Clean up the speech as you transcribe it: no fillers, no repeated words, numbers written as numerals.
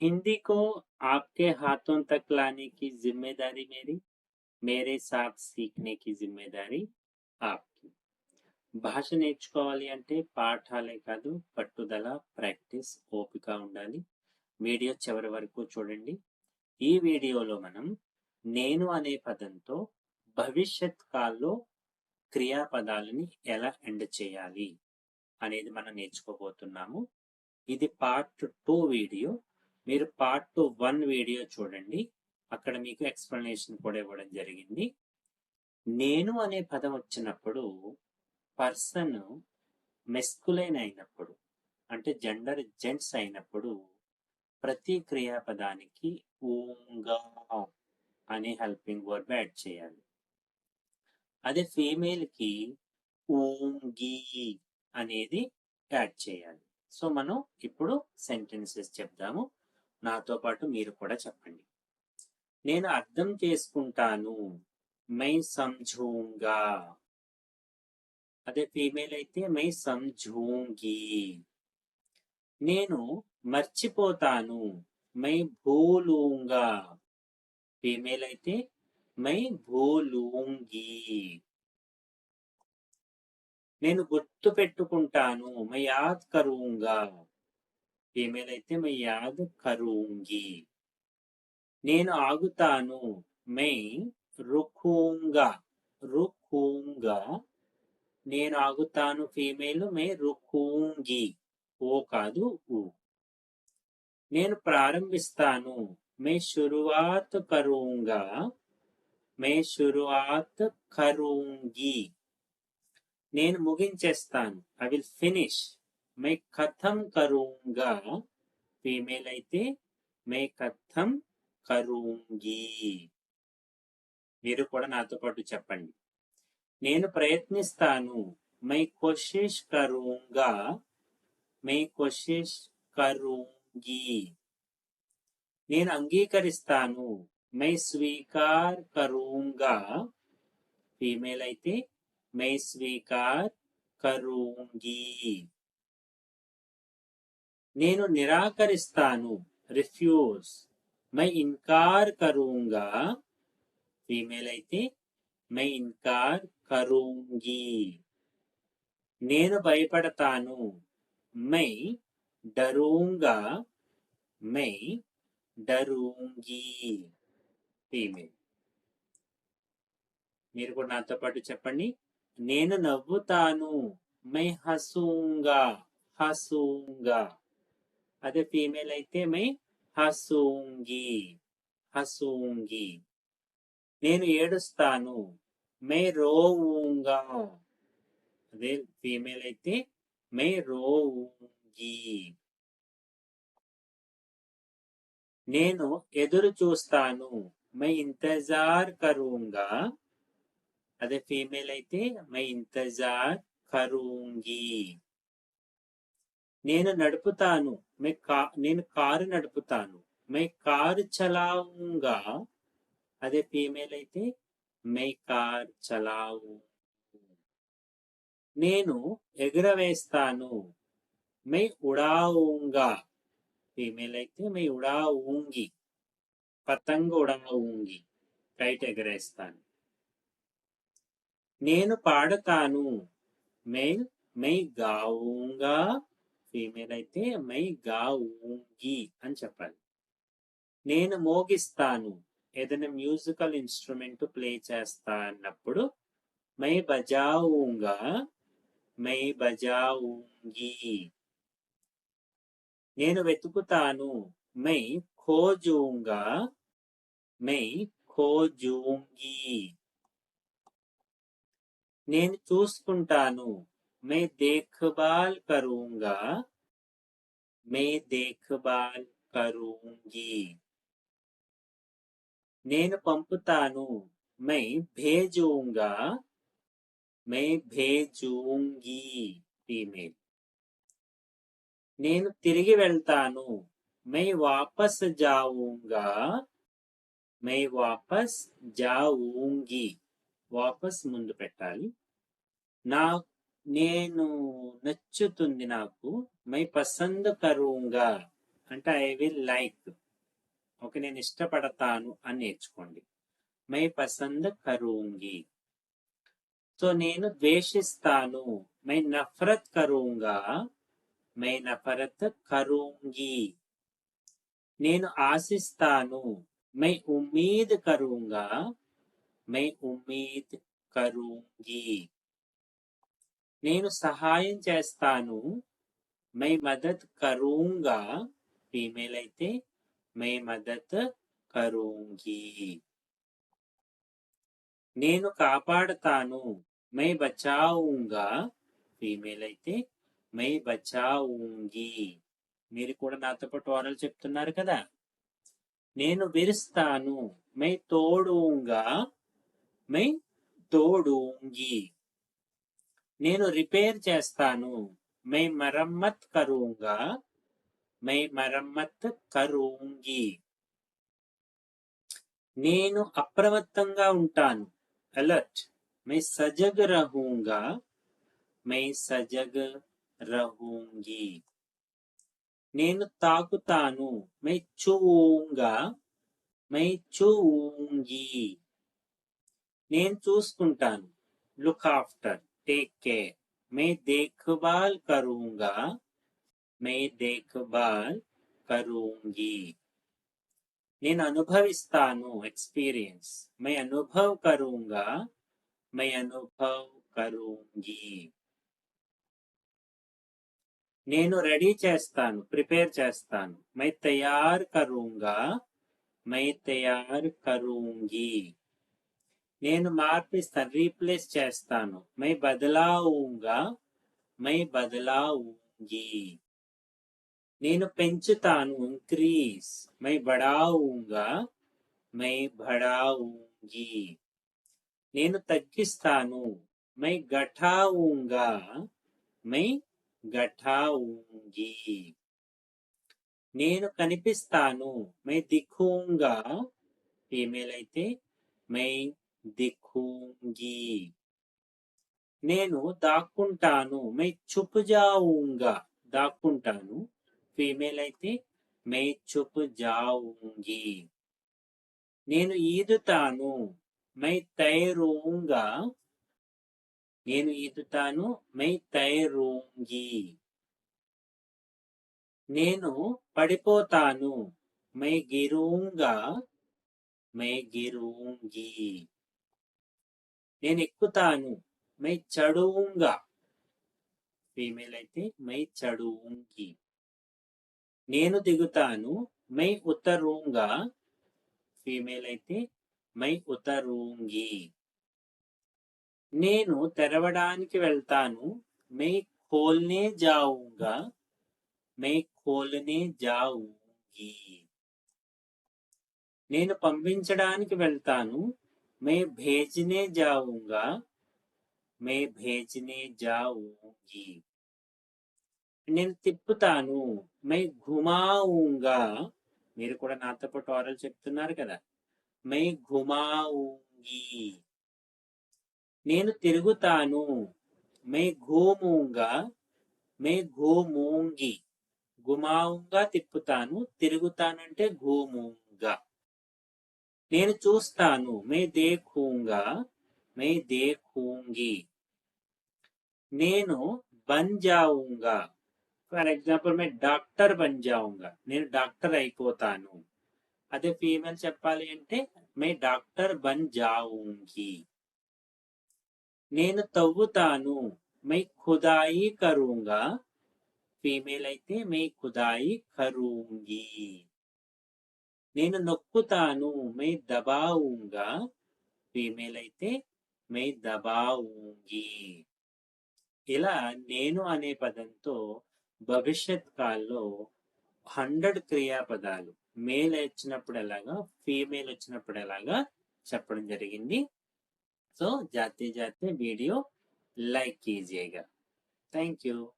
हिंदी को आपके हाथों तक लाने की जिम्मेदारी मेरी, मेरे साथ सीखने की जिम्मेदारी आपकी. భాష నేర్చుకోవాలి అంటే పాఠాలే కాదు, పట్టుదల, ప్రాక్టీస్, ఓపిక ఉండాలి. వీడియో చివరి వరకు చూడండి. ఈ వీడియోలో మనం నేను అనే పదంతో భవిష్యత్ కాల్లో క్రియాపదాలని ఎలా ఎండ్ చేయాలి అనేది మనం నేర్చుకోబోతున్నాము. ఇది పార్ట్ 2 వీడియో. మీరు పార్ట్ 1 వీడియో చూడండి, అక్కడ మీకు ఎక్స్ప్లెనేషన్ కూడా ఇవ్వడం జరిగింది. నేను అనే పదం వచ్చినప్పుడు పర్సన్ మెస్కులైన్ అయినప్పుడు, అంటే జెండర్ జెంట్స్ అయినప్పుడు ప్రతి క్రియాపదానికి ఊంగా అనే హెల్పింగ్ వర్బ్ యాడ్ చేయాలి. అదే ఫీమేల్ కి ఊంగి అనేది యాడ్ చేయాలి. సో మనం ఇప్పుడు సెంటెన్సెస్ చెప్దాము. నాతో పాటు మీరు కూడా చెప్పండి. నేను అర్థం చేసుకుంటాను, మై సంఝూంగా. అదే ఫీమేల్ అయితే మై సంఝూంగి. నేను మర్చిపోతాను, మై భూలూంగా. ఫీమేల్ అయితే మై భూలూంగి. నేను గుర్తు పెట్టుకుంటాను, మై యాద్ కరూంగా. ఫీమేల్ అయితే మై యాద్ కరూంగి. నేను ఆగుతాను, మై రుకూంగా. రుకూంగా. నేను ఆగుతాను ఫీమేల్ మై రుకూంగి. ఓ కాదు ఊ. నేను ప్రారంభిస్తాను, మై షురువాత్ కరూంగా. మై షురువాత్ కరూంగి. నేను ముగించేస్తాను, ఐ విల్ ఫినిష్, మై ఖతం కరూంగా. ఫీమేల్ అయితే మై ఖతం కరూంగి. మీరు కూడా నాతో పాటు చెప్పండి. నేను ప్రయత్నిస్తాను, మై కోషిష్ కరూంగా. మై కోషిష్ కరూంగి. నేను అంగీకరిస్తాను, మై స్వీకార్ కరూంగా. ఫీమేల్ అయితే మై స్వీకార్ కరూంగి. నేను నిరాకరిస్తాను, రిఫ్యూజ్, మై ఇన్కార్ కరూంగా. ఫీమేల్ అయితే మై ఇన్కార్ కరూంగి. నేను భయపడతాను, మై డరూంగా. మై డరూంగి. ఫీమేల్. మీరు కూడా నాతో పాటు చెప్పండి. నేను నవ్వుతాను, మై హసూంగా. హసూంగా. అదే ఫీమేల్ అయితే మై హసూంగి. హసూంగి. నేను ఏడుస్తాను, మై రోవుంగా. అదే ఫీమేల్ అయితే మై రోవుంగి. నేను ఎదురు చూస్తాను, మై ఇంతజార్ కరూంగా. అదే ఫీమేల్ అయితే మై ఇంతజార్ కరూంగి. నేను నడుపుతాను, నేను కారు నడుపుతాను, మై కారు చలావుంగా. అదే ఫీమేల్ అయితే మై కార్ చలావు. నేను ఎగురవేస్తాను, మై ఉడావుంగా. ఫీమేల్ అయితే మై ఉడావుంగి. పతంగ ఉడావుంగి. కైట్ ఎగరేస్తాను. నేను పాడతాను, మేల్ మై గావుంగా. ఫీమేల్ అయితే మై గావుంగి అని చెప్పాలి. నేను మోగిస్తాను, ఏదైనా మ్యూజికల్ ఇన్స్ట్రుమెంట్ ప్లే చేస్తా అన్నప్పుడు మై బజావుంగా. మై బజావుంగి. నేను వెతుకుతాను, మై ఖోజూంగా. మై ఖోజూంగి. నేను చూసుకుంటాను, మై దేఖ్బాల్ కరూంగా. మై దేఖ్బాల్ కరూంగి. నేను పంపుతాను, మై భేజూంగా. మై భేజూంగి. ఫీమేల్. నేను తిరిగి వెళ్తాను, మై వాపస్ జావుంగా. మై వాపస్ జావుంగి. వాపస్ ముందు పెట్టాలి. నేను నచ్చుతుంది నాకు, మై పసంద్ కరూంగా. అంటే ఐ విల్ లైక్. ఓకే, నేను ఇష్టపడతాను అని నేర్చుకోండి. మై పసంద్ కరూంగి. సో నేను ద్వేషిస్తాను. మై నఫరత్ కరూంగా. మై నఫరత్ కరూంగి. నేను ఆశిస్తాను. మై ఉమ్మీద్ కరూంగా. మై ఉమ్మీద్ కరూంగి. నేను సహాయం చేస్తాను. మై మదద్ కరూంగా. ఫీమేల్ అయితే మై మదద్ కరూంగి. నేను కాపాడతాను. మై బచాऊंगा. ఫీమేల్ అయితే మై బచాऊंगी. మీరు కూడా నాతో పాటు ఓరల్ చెప్తున్నారు కదా. నేను విరుస్తాను. మై తోడూంగా. మై తోడూంగి. నేను రిపేర్ చేస్తాను. మై మరమ్మత్ కరూంగా. మై మరమ్మత్ కరూంగి. నేను అప్రమత్తంగా ఉంటాను. అలర్ట్. మై సజగ్ రహూంగా. మై సజగ్ రహూంగి. నేను తాకుతాను. మై చూऊंगा. మై చూऊंगी. నేను చూసుకుంటాను. Look after. Take care. మై దేఖ్భాల్ కరూంగా. మై దేఖ్భాల్ కరూంగి. నేను అనుభవిస్తాను. ఎక్స్పీరియన్స్. మై అనుభవ్ కరూంగా. మై అనుభవ్ కరూంగి. నేను రెడీ చేస్తాను. ప్రిపేర్ చేస్తాను. మై తయార్ కరూంగా. మై తయార్ కరూంగి. నేను మార్పిస్తాను. రీప్లేస్ చేస్తాను. మై బదలాऊंगा. మై బదలాऊंगी. నేను పెంచుతాను. ఇంక్రీజ్. మై బడాऊंगा. మై బడాऊंगी. నేను తగ్గిస్తాను. మై ఘటాऊंगा. మై ఘటాऊंगी. నేను కనిపిస్తాను. మై దిఖూంగా. ఫీమేల్ అయితే మై దిఖూంగి. నేను దాక్కుంటాను. మై చుప్ జాऊंगा. దాక్కుంటాను. ఫీమేల్ అయితే మై చుప్ జాऊंगी. నేను ఈదుతాను. మై తైరూంగా. నేను ఈదుతాను. మై తైరూంగి. నేను పడిపోతాను. మై గిరూంగా. మై గిరూంగి. నేను ఎక్కుతాను. మై చడూంగా. ఫీమేల్ అయితే మై చడూంగి. నేను దిగుతాను. మై ఉతరూంగా. ఫీమేల్ అయితే మై ఉతరూంగి. నేను తెరవడానికి వెళ్తాను. మై ఖోల్నే జాऊंगा. మై ఖోల్నే జాऊंगी. నేను పంపించడానికి వెళ్తాను. మై భేజ్నే జాऊंगा. మై భేజ్నే జాऊंगी. నేను తిప్పుతాను. మై ఘుమాऊंगा. మీరు కూడా నాతో పాటు ఓరల్ చెప్తున్నారు కదా. మై ఘుమాऊंगी. నేను తిరుగుతాను. మై ఘూమూంగా. మై ఘూమూంగి. ఘుమాऊंगा తిప్పుతాను. తిరుగుతానంటే ఘూమూంగా. నేను చూస్తాను. మై దేఖూంగా. మై దేఖూంగి. నేను బన్ జాऊंगा. ఫర్ ఎగ్జాంపుల్ మై డాక్టర్ బన్ జాऊंगा. నేను డాక్టర్ అయిపోతాను. అదే ఫీమేల్ చెప్పాలి అంటే మై డాక్టర్ బన్ జాऊंगी. నేను తవ్వుతాను. మై ఖుదాయి కరూంగా. ఫీమేల్ అయితే మై ఖుదాయి కరూంగి. నేను నొక్కుతాను. మై దబాऊंगा. ఫీమేల్ అయితే మై దబాऊंगी. ఇలా నేను అనే పదంతో భవిష్యత్ కాల్లో 100 క్రియాపదాలు మేల్ వచ్చినప్పుడు ఎలాగా, ఫీమేల్ వచ్చినప్పుడు ఎలాగా చెప్పడం జరిగింది. సో जाते जाते वीडियो लाइक कीजिएगा. Thank you.